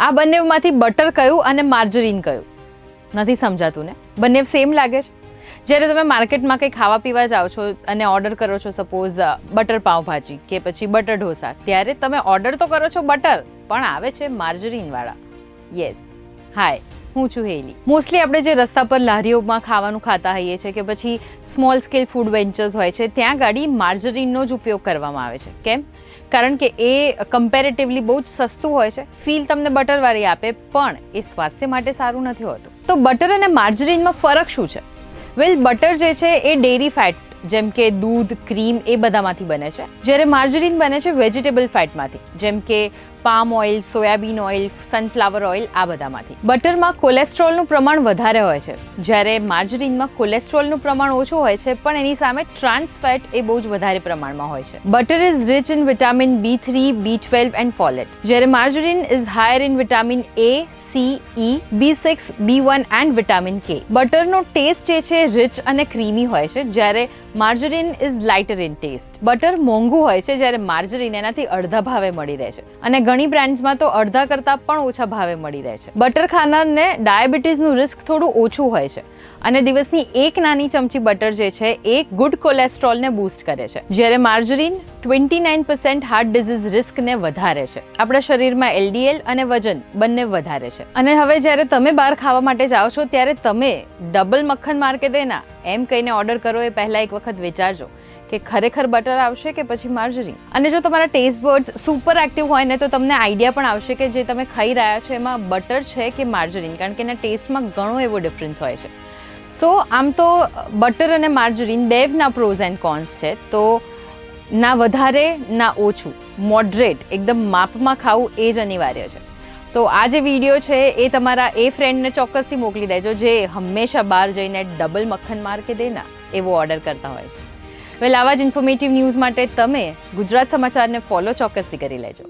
આ બંનેમાંથી બટર કયું અને માર્જરીન કયું? નથી સમજાતું ને? બંને સેમ લાગે છે. જ્યારે તમે માર્કેટમાં કંઈ ખાવા પીવા જાઓ છો અને ઓર્ડર કરો છો, સપોઝ બટર પાવભાજી કે પછી બટર ઢોસા, ત્યારે તમે ઓર્ડર તો કરો છો બટર, પણ આવે છે માર્જરીનવાળા. યસ, હાય, હું છું હેલી. મોસ્ટલી આપણે જે રસ્તા પર લારીઓમાં ખાવાનું ખાતા હોઈએ છીએ કે પછી સ્મોલ સ્કેલ ફૂડ વેન્ચર્સ હોય છે, ત્યાં ગાડી માર્જરીનનો જ ઉપયોગ કરવામાં આવે છે. કેમ? કારણ કે એ કમ્પેરેટિવલી બહુ જ સસ્તું હોય છે, ફીલ તમને બટરવાળી આપે, પણ એ સ્વાસ્થ્ય માટે સારું નથી હોતું. તો બટર અને માર્જરીનમાં ફરક શું છે? વેલ, બટર જે છે એ ડેરી ફેટ જેમ કે દૂધ, ક્રીમ એ બધામાંથી બને છે, જ્યારે માર્જરીન બને છે વેજીટેબલ ફેટમાંથી, જેમ કે palm oil, soybean oil, sunflower oil, આ બધામાંથી. બટરમાં કોલેસ્ટ્રોલનું પ્રમાણ વધારે હોય છે, જ્યારે માર્જરીનમાં કોલેસ્ટ્રોલનું પ્રમાણ ઓછું હોય છે, પણ એની સામે ટ્રાન્સ ફેટ એ બહુ જ વધારે પ્રમાણમાં હોય છે. Butter is rich in vitamin B3, B12 and folate, જ્યારે margarine is higher in vitamin A, C, E, B6, B1 and vitamin K. બટરનો ટેસ્ટ જે છે રિચ અને ક્રીમી હોય છે, જ્યારે margarine is lighter in taste. Butter મોંઘું હોય છે, જ્યારે માર્જરીન એનાથી અડધા ભાવે મળી રહે છે, અને ઘણી બ્રાન્ડ્સમાં તો અડધા કરતાં પણ ઓછા ભાવે મળી રહે છે. બટર ખાનારને ડાયાબિટીસનું રિસ્ક થોડું ઓછું હોય છે, અને દિવસની એક નાની ચમચી બટર જે છે એ ગુડ કોલેસ્ટ્રોલને બૂસ્ટ કરે છે, જ્યારે માર્જરીન 29% હાર્ટ ડિઝીઝ રિસ્કને વધારે છે. આપણા શરીરમાં LDL અને વજન બંને વધારે છે. અને હવે જ્યારે તમે બહાર ખાવા માટે જાઓ છો, ત્યારે તમે ડબલ મક્ખન માર કે દેના એમ કહીને ઓર્ડર કરો એ પહેલાં એક વખત વિચારજો કે ખરેખર બટર આવશે કે પછી માર્જરીન. અને જો તમારા ટેસ્ટ બર્ડ્સ સુપર એક્ટિવ હોય ને, તો તમને આઈડિયા પણ આવશે કે જે તમે ખાઈ રહ્યા છો એમાં બટર છે કે માર્જરીન, કારણ કે એના ટેસ્ટમાં ઘણો એવો ડિફરન્સ હોય છે. સો આમ તો બટર અને માર્જરીન બેવના પ્રોઝ એન્ડ કોન્સ છે, તો ના વધારે ના ઓછું, મોડરેટ, એકદમ માપમાં ખાવું એ જ અનિવાર્ય છે. તો આ જે વિડીયો છે એ તમારા એ ફ્રેન્ડને ચોક્કસથી મોકલી દેજો જે હંમેશા બહાર જઈને ડબલ મક્ખન માર કે દેના એવો ઓર્ડર કરતા હોય છે. વેલ, આવા જ ઇન્ફોર્મેટિવ ન્યૂઝ માટે તમે ગુજરાત સમાચારને ફોલો ચોક્કસથી કરી લેજો.